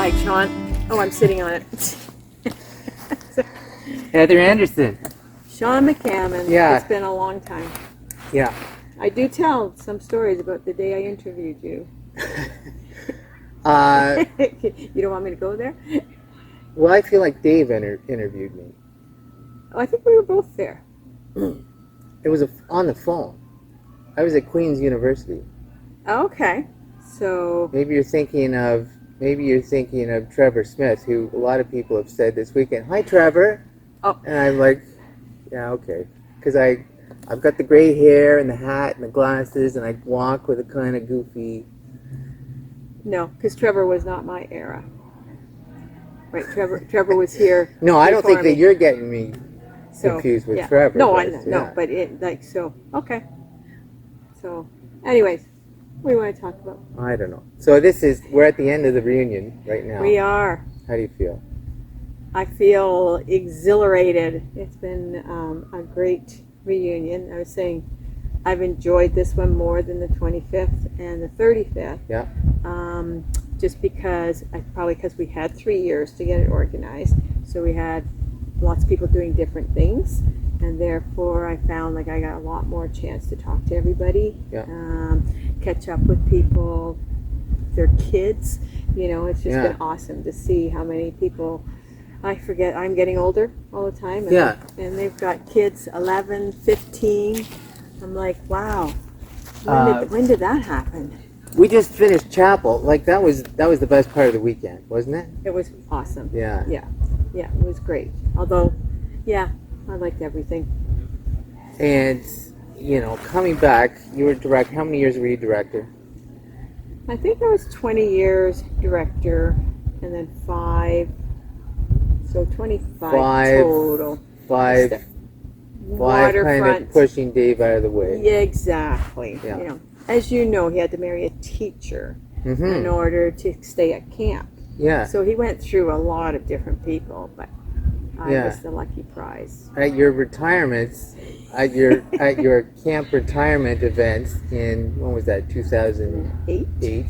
mic, Sean. Oh, I'm sitting on it. Heather Anderson. Sean McCammon. Yeah. It's been a long time. Yeah. I do tell some stories about the day I interviewed you. You don't want me to go there? Well, I feel like Dave interviewed me. Oh, I think we were both there. It was on the phone. I was at Queen's University. Okay. So Maybe you're thinking of Trevor Smith, who a lot of people have said this weekend. Hi, Trevor. Oh. And I'm like, yeah, okay, because I've got the gray hair and the hat and the glasses, and I walk with a kind of goofy. No, because Trevor was not my era. Right, Trevor was here. No, I don't think before that me. you're getting me So, confused with yeah. Trevor. No, but, I yeah. no, but it like so. Okay. So, anyways, what do you want to talk about? I don't know. So we're at the end of the reunion right now. We are. How do you feel? I feel exhilarated. It's been a great reunion. I was saying I've enjoyed this one more than the 25th and the 35th. Yeah. Just because, probably because we had 3 years to get it organized. So we had lots of people doing different things. And therefore I found like I got a lot more chance to talk to everybody. Yeah. Catch up with people, their kids. You know, it's just been awesome to see how many people. I forget, I'm getting older all the time. And, and they've got kids 11, 15. I'm like, wow. When did that happen? We just finished chapel. Like that was the best part of the weekend, wasn't it? It was awesome. Yeah. Yeah. Yeah, it was great. Although, yeah, I liked everything. And, you know, coming back, you were director. How many years were you director? I think I was 20 years director and then 5. So 25 total. Five kind of pushing Dave out of the way. Yeah, exactly. Yeah. You know, as you know, he had to marry a teacher in order to stay at camp. Yeah. So he went through a lot of different people, but I was the lucky prize. At your retirements, at your camp retirement events in, when was that, 2008?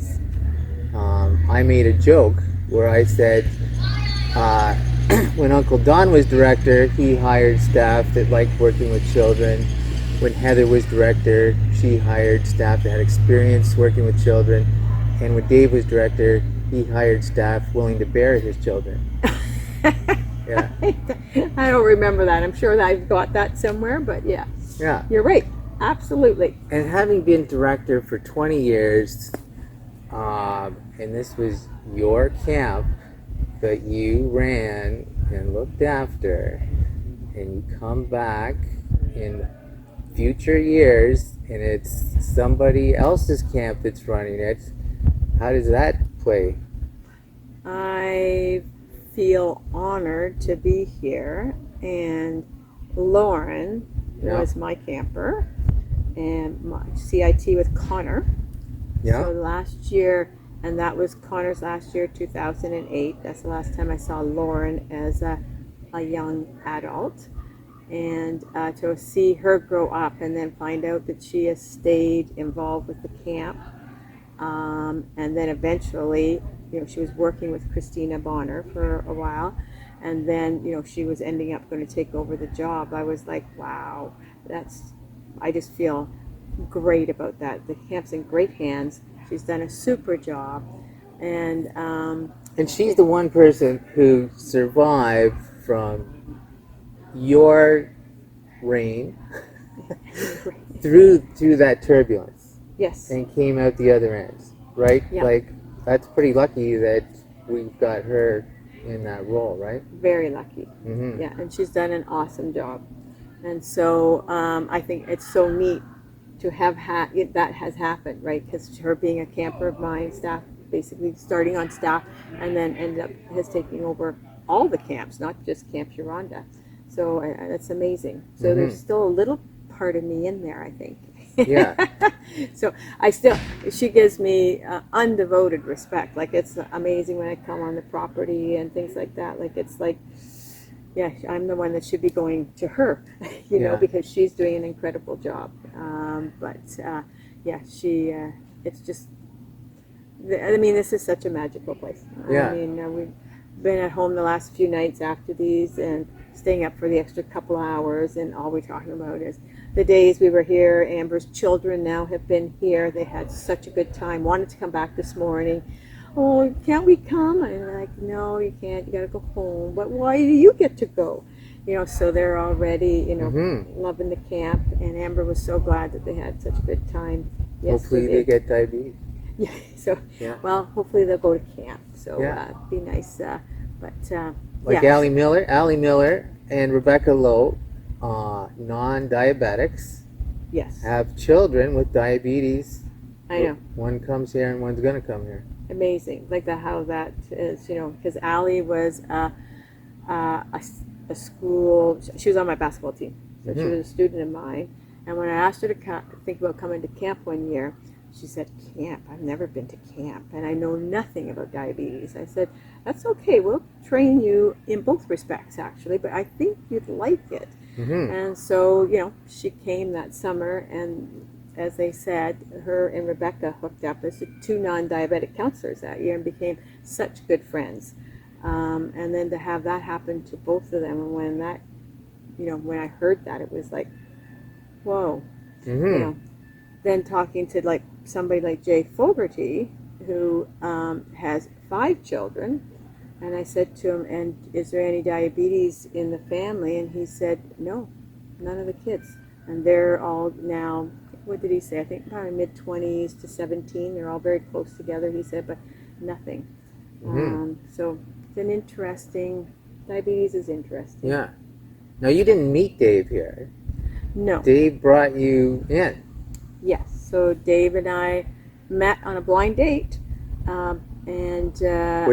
I made a joke where I said, when Uncle Don was director, he hired staff that liked working with children. When Heather was director, she hired staff that had experience working with children. And when Dave was director, he hired staff willing to bear his children. Yeah. I don't remember that. I'm sure that I've got that somewhere, but yeah. Yeah. You're right. Absolutely. And having been director for 20 years, and this was your camp that you ran and looked after, and you come back in future years and it's somebody else's camp that's running it, how does that play? I feel honored to be here, and Lauren was my camper and my CIT with Connor. So last year, and that was Connor's last year, 2008. That's the last time I saw Lauren as a young adult. And to see her grow up and then find out that she has stayed involved with the camp. And then eventually, you know, she was working with Christina Bonner for a while. And then, you know, she was ending up going to take over the job. I was like, wow, I just feel great about that. The camp's in great hands. She's done a super job. And she's the one person who survived from your reign through that turbulence. Yes. And came out the other end, right? Yeah. Like, that's pretty lucky that we've got her in that role, right? Very lucky. Mm-hmm. Yeah, and she's done an awesome job. And so I think it's so neat to have that has happened, right? Because her being a camper of mine, staff, basically starting on staff, and then ended up taking over all the camps, not just Camp Huronda. So that's amazing. So there's still a little part of me in there, I think. Yeah. So she gives me undevoted respect. Like, it's amazing when I come on the property and things like that. Like, it's like, yeah, I'm the one that should be going to her, you know, because she's doing an incredible job. But yeah, it's just I mean, this is such a magical place. Yeah. I mean, we've been at home the last few nights after these and staying up for the extra couple hours, and all we're talking about is the days we were here. Amber's children now have been here. They had such a good time, wanted to come back this morning. Oh, can't we come? And I'm like, no, you can't. You got to go home. But why do you get to go? You know, so they're already, loving the camp. And Amber was so glad that they had such a good time yesterday. Hopefully they get diabetes. Yeah. So, Yeah. well, hopefully they'll go to camp. So, Yeah. be nice. Like yeah. Allie Miller and Rebecca Lowe, non-diabetics, Yes. have children with diabetes. I know. One comes here and one's going to come here. Amazing. Like how that is, because Allie was a school, she was on my basketball team. So she was a student of mine. And when I asked her to think about coming to camp one year, she said, camp? I've never been to camp, and I know nothing about diabetes. I said, that's okay. We'll train you in both respects, actually, but I think you'd like it. And so, she came that summer, and as they said, her and Rebecca hooked up as the two non-diabetic counselors that year and became such good friends. And then to have that happen to both of them, and when that, when I heard that, it was like, whoa. Then talking to like somebody like Jay Fogarty, who has 5 children, and I said to him, and is there any diabetes in the family? And he said, no, none of the kids. And they're all now, what did he say? I think probably mid-20s to 17. They're all very close together, he said, but nothing. So it's an interesting, diabetes is interesting. Yeah. Now, you didn't meet Dave here. No. Dave brought you in. Yes. So Dave and I met on a blind date. What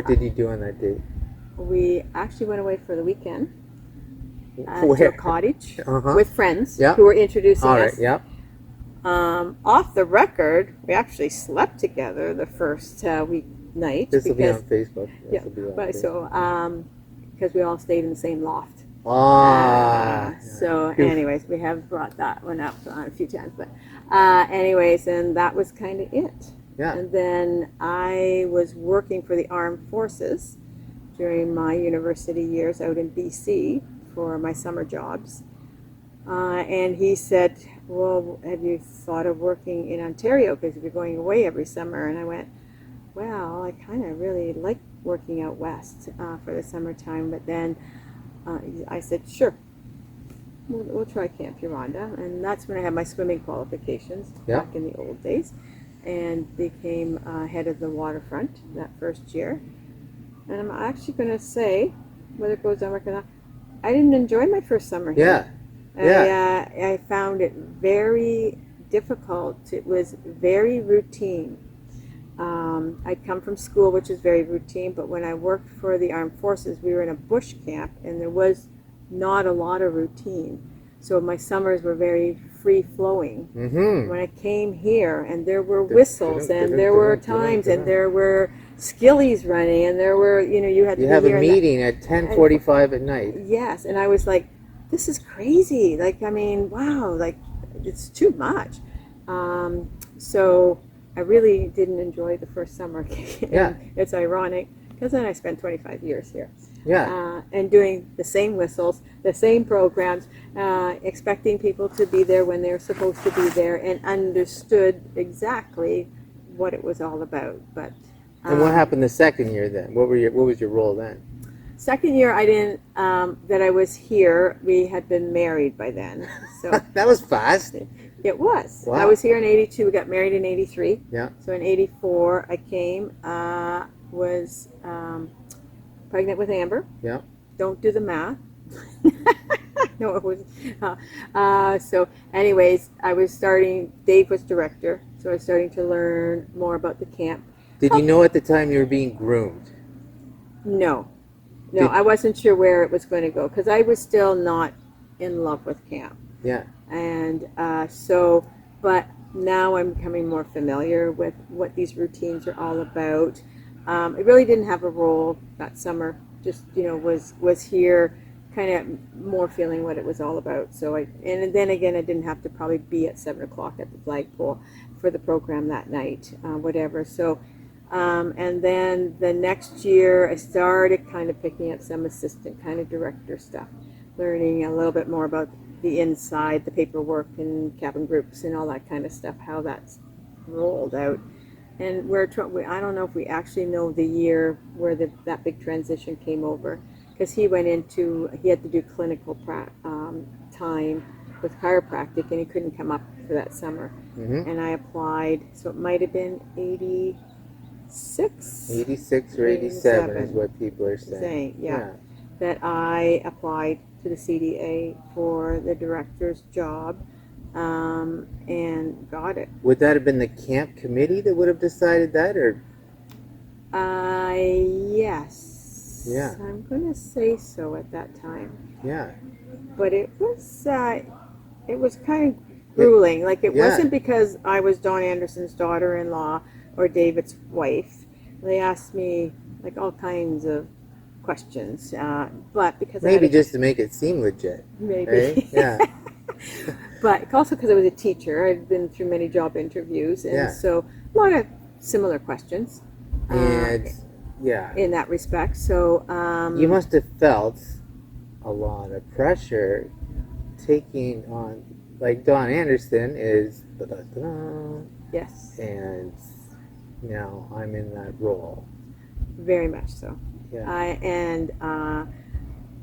did you do on that date? We actually went away for the weekend to Where? a cottage with friends who were introducing All us. right, yeah. Off the record, we actually slept together the first night. This will be on Facebook. Because we all stayed in the same loft. So anyways, we have brought that one up a few times. But anyways, and that was kind of it. Yeah. And then I was working for the Armed Forces during my university years out in BC for my summer jobs. And he said, well, have you thought of working in Ontario? Because you're going away every summer. And I went, well, I kind of really like working out west for the summertime. But then I said, sure, we'll try Camp Huronda. And that's when I had my swimming qualifications back in the old days, and became head of the waterfront that first year. And I'm actually going to say, whether it goes on or not, I didn't enjoy my first summer here. I found it very difficult. It was very routine. I'd come from school, which is very routine, but when I worked for the Armed Forces, we were in a bush camp, and there was not a lot of routine. So my summers were very free-flowing. When I came here, and there were whistles, and there were times, and there were skillies running, and there were, you had to be have here a meeting at 10:45 at night. Yes, and I was like, this is crazy. Like, I mean, wow, like, it's too much. So I really didn't enjoy the first summer. It's ironic, because then I spent 25 years here. And doing the same whistles, the same programs, expecting people to be there when they're supposed to be there, and understood exactly what it was all about. But and what happened the second year then? What was your role then? Second year, I didn't. That I was here, we had been married by then. So that was fast. It was. Wow. I was here in '82. We got married in '83. Yeah. So in '84, I came. Was pregnant with Amber. Yeah. Don't do the math. No, it was. So, anyways, I was starting. Dave was director, so I was starting to learn more about the camp. Did you know at the time you were being groomed? No, I wasn't sure where it was going to go, because I was still not in love with camp. Yeah. And but now I'm becoming more familiar with what these routines are all about. I really didn't have a role that summer. Just was here, kind of more feeling what it was all about. So and then again, I didn't have to probably be at 7 o'clock at the flagpole for the program that night, whatever. So And then the next year, I started kind of picking up some assistant kind of director stuff, learning a little bit more about the inside, the paperwork and cabin groups and all that kind of stuff, how that's rolled out. And I don't know if we actually know the year where that big transition came over, because he had to do clinical time with chiropractic, and he couldn't come up for that summer. Mm-hmm. And I applied, so it might have been 86 or 87 is what people are saying. Yeah, that I applied to the CDA for the director's job, and got it. Would that have been the camp committee that would have decided that, or? Yes. Yeah. I'm going to say so at that time. Yeah. But it was kind of grueling. Like, it wasn't because I was Don Anderson's daughter-in-law or David's wife. They asked me like all kinds of questions, but because maybe just to make it seem legit. Maybe. Right? Yeah. But also because I was a teacher, I'd been through many job interviews, and so a lot of similar questions. And in that respect, so you must have felt a lot of pressure taking on, like, Don Anderson is yes, and now I'm in that role. Very much so. Yeah.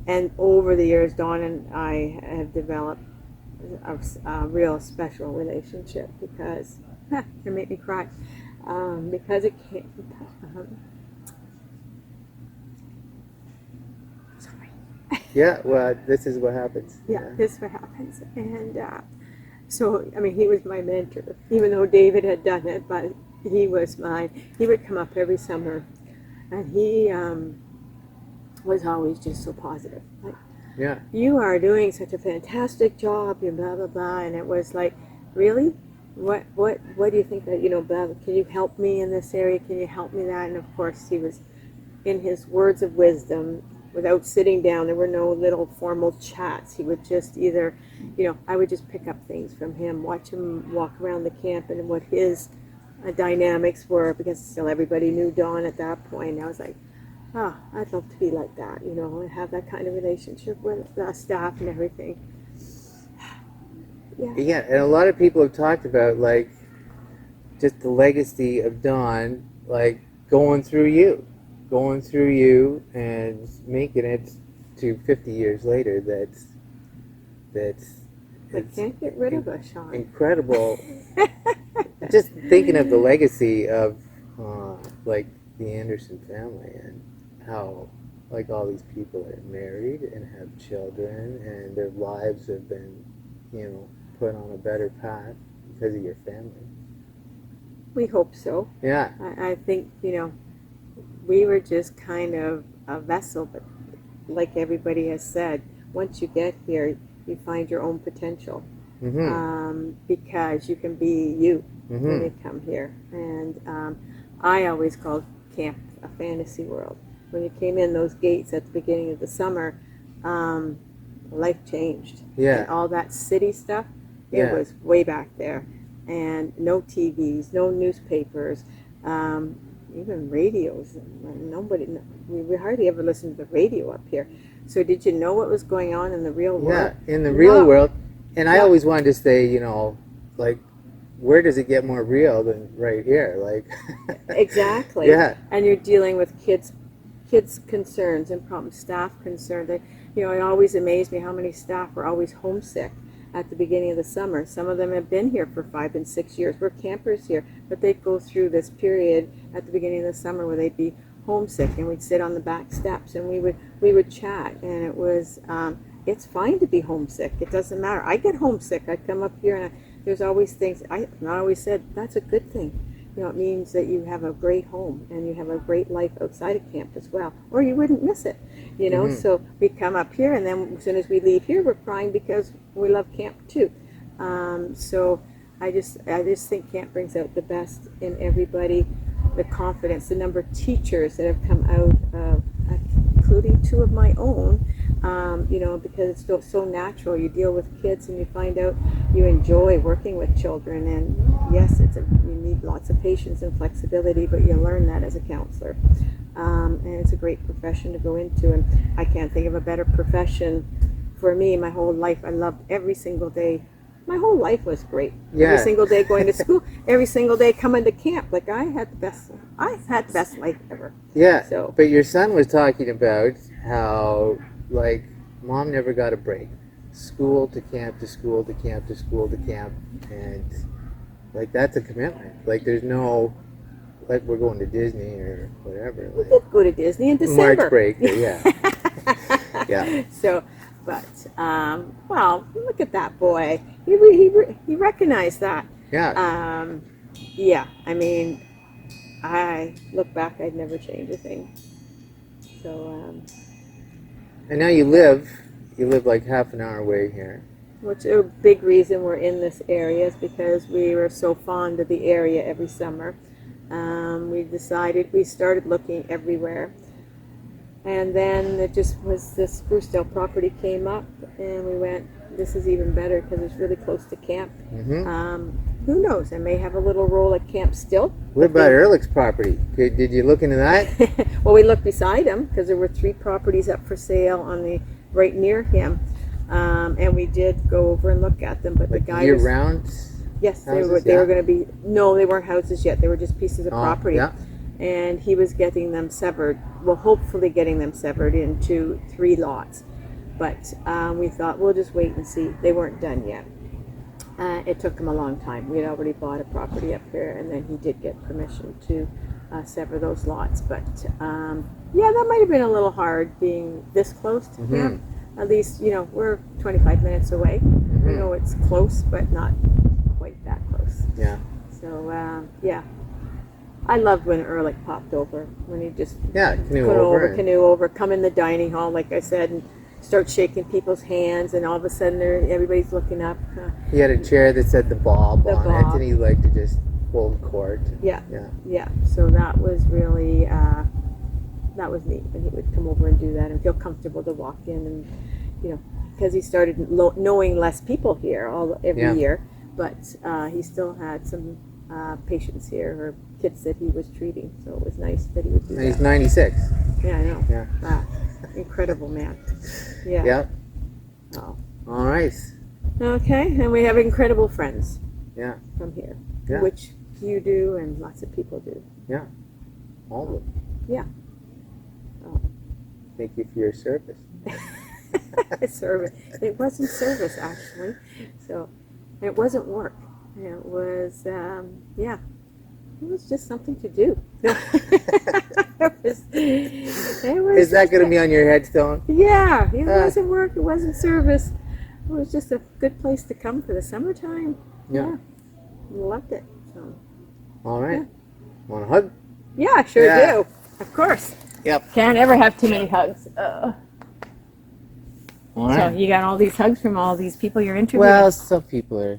And over the years, Dawn and I have developed a real special relationship because it made me cry, because it came. Sorry. Yeah. Well, this is what happens. Yeah, this is what happens, and so I mean, he was my mentor, even though David had done it, but he was mine. He would come up every summer, and he was always just so positive. Like, yeah, you are doing such a fantastic job, you blah blah blah. And it was like, really, what do you think that, blah, blah, can you help me in this area? Can you help me that? And of course, he was in his words of wisdom. Without sitting down, there were no little formal chats. He would just either, I would just pick up things from him, watch him walk around the camp, and what his dynamics were, because still everybody knew Dawn at that point. And I was like, I'd love to be like that, and have that kind of relationship with the staff and everything. Yeah, and a lot of people have talked about, like, just the legacy of Dawn, like, going through you and making it to 50 years later. That's I can't get rid of us, Sean. Incredible. Just thinking of the legacy of like the Anderson family, and how, like, all these people are married and have children, and their lives have been, put on a better path because of your family. We hope so. Yeah. I think, we were just kind of a vessel, but like everybody has said, once you get here, you find your own potential. Mm-hmm. Because you can be you when you come here. And I always called camp a fantasy world. When you came in those gates at the beginning of the summer, life changed. Yeah. And all that city stuff, it was way back there. And no TVs, no newspapers, even radios. We hardly ever listened to the radio up here. So did you know what was going on in the real world? Yeah, in the real world. And I always wanted to say, like, where does it get more real than right here? Like, exactly. Yeah. And you're dealing with kids' concerns and problems, staff concerns. It always amazed me how many staff were always homesick at the beginning of the summer. Some of them have been here for 5 and 6 years. We're campers here, but they'd go through this period at the beginning of the summer where they'd be homesick, and we'd sit on the back steps and we would chat, and it was it's fine to be homesick. It doesn't matter. I get homesick. I come up here and there's always things. I always said that's a good thing. It means that you have a great home and you have a great life outside of camp as well, or you wouldn't miss it. So we come up here, and then as soon as we leave here, we're crying because we love camp too. So I just think camp brings out the best in everybody. The confidence, the number of teachers that have come out, including 2 of my own, because it's so natural. You deal with kids and you find out you enjoy working with children. And yes, you need lots of patience and flexibility, but you learn that as a counselor. And it's a great profession to go into, and I can't think of a better profession for me. My whole life, I loved every single day. My whole life was great. Yeah. Every single day going to school, every single day coming to camp. Like I had the best life ever. Yeah. So, but your son was talking about how, like, mom never got a break. School to camp to school to camp to school to camp, and like that's a commitment. Like there's no, like we're going to Disney or whatever. We did go to Disney in December. March break, yeah. Yeah. So, but well, look at that boy. He recognized that. Yeah. Yeah. I mean, I look back, I'd never change a thing. So, And now you live like half an hour away here. which a big reason we're in this area is because we were so fond of the area every summer. We started looking everywhere. And then it just was this Sprucedale property came up, and we went, this is even better because it's really close to camp. Mm-hmm. Who knows? I may have a little role at camp still. What about Ehrlich's property? Did you look into that? Well, we looked beside him because there were 3 properties up for sale on the right near him, and we did go over and look at them. But Like the guy year round? yes, houses? they were going to be. No, they weren't houses yet. They were just pieces of property. Yeah. And he was getting them severed. Well, hopefully getting them severed into 3 lots. But we thought we'll just wait and see. They weren't done yet. It took him a long time. We had already bought a property up here, and then he did get permission to sever those lots. But yeah, that might have been a little hard being this close to him. At least, we're 25 minutes away. Mm-hmm. It's close, but not quite that close. Yeah. So, yeah. I loved when Ehrlich popped over, when he just canoe over. come in the dining hall, like I said, and start shaking people's hands, and all of a sudden everybody's looking up. He had a chair that said the Bob on it, Bob. and he liked to just hold court. Yeah. So that was really, that was neat when he would come over and do that and feel comfortable to walk in, and, because he started knowing less people here every year, but he still had some patients here, or kids that he was treating, so it was nice that he would do that. He's 96. Yeah, I know. Yeah. Incredible man. Yeah. Yep. Oh. All right. Okay, and we have incredible friends. Yeah. From here, Yeah. which you do, and lots of people do. Yeah. All of them. Yeah. Oh. Thank you for your service. Service. It wasn't service, actually. So, it wasn't work. It was, it was just something to do. Is that going to be on your headstone? Yeah, it wasn't work. It wasn't service. It was just a good place to come for the summertime. Yeah. Loved it. So. All right. Want a hug? Yeah, I sure do. Of course. Yep. Can't ever have too many hugs. All right. So you got all these hugs from all these people you're interviewing? Well, some people are